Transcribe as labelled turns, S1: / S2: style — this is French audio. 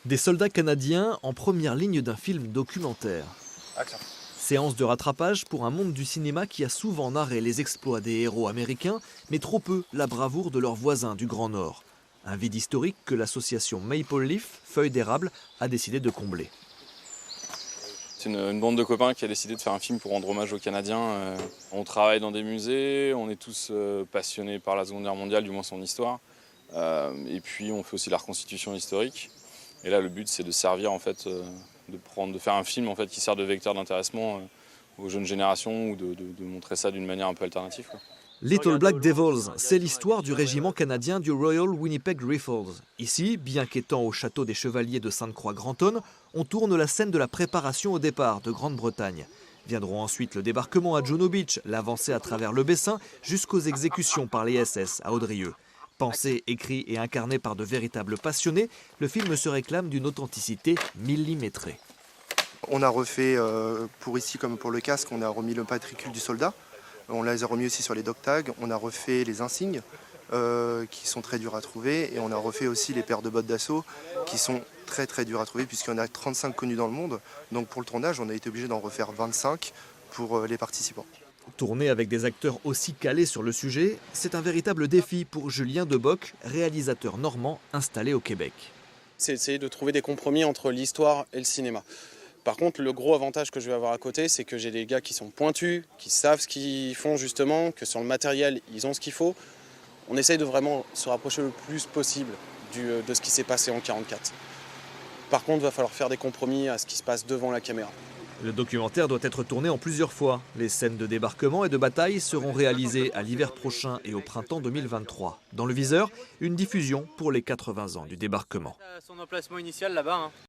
S1: Des soldats canadiens en première ligne d'un film documentaire.
S2: Action.
S1: Séance de rattrapage pour un monde du cinéma qui a souvent narré les exploits des héros américains, mais trop peu la bravoure de leurs voisins du Grand Nord. Un vide historique que l'association Maple Leaf, Feuilles d'érable, a décidé de combler.
S3: C'est une bande de copains qui a décidé de faire un film pour rendre hommage aux Canadiens. On travaille dans des musées, on est tous passionnés par la Seconde Guerre mondiale, du moins son histoire. Et puis on fait aussi la reconstitution historique. Et là, le but, c'est de servir en fait, de faire un film en fait qui sert de vecteur d'intéressement aux jeunes générations ou de montrer ça d'une manière un peu alternative, quoi.
S1: Little Black Devils, c'est l'histoire du régiment canadien du Royal Winnipeg Rifles. Ici, bien qu'étant au château des Chevaliers de Sainte-Croix-Grantonne, on tourne la scène de la préparation au départ de Grande-Bretagne. Viendront ensuite le débarquement à Juno Beach, l'avancée à travers le Bessin, jusqu'aux exécutions par les SS à Audrieux. Pensé, écrit et incarné par de véritables passionnés, le film se réclame d'une authenticité millimétrée.
S2: On a refait, pour ici comme pour le casque, on a remis le matricule du soldat. On les a remis aussi sur les dog tags. On a refait les insignes qui sont très durs à trouver. Et on a refait aussi les paires de bottes d'assaut qui sont très très dures à trouver puisqu'il y en a 35 connus dans le monde. Donc pour le tournage, on a été obligé d'en refaire 25 pour les participants.
S1: Tourner avec des acteurs aussi calés sur le sujet, c'est un véritable défi pour Julien Deboc, réalisateur normand installé au Québec.
S4: C'est essayer de trouver des compromis entre l'histoire et le cinéma. Par contre, le gros avantage que je vais avoir à côté, c'est que j'ai des gars qui sont pointus, qui savent ce qu'ils font justement, que sur le matériel, ils ont ce qu'il faut. On essaye de vraiment se rapprocher le plus possible de ce qui s'est passé en 1944. Par contre, il va falloir faire des compromis à ce qui se passe devant la caméra.
S1: Le documentaire doit être tourné en plusieurs fois. Les scènes de débarquement et de bataille seront réalisées à l'hiver prochain et au printemps 2023. Dans le viseur, une diffusion pour les 80 ans du débarquement.
S5: Son emplacement initial là-bas.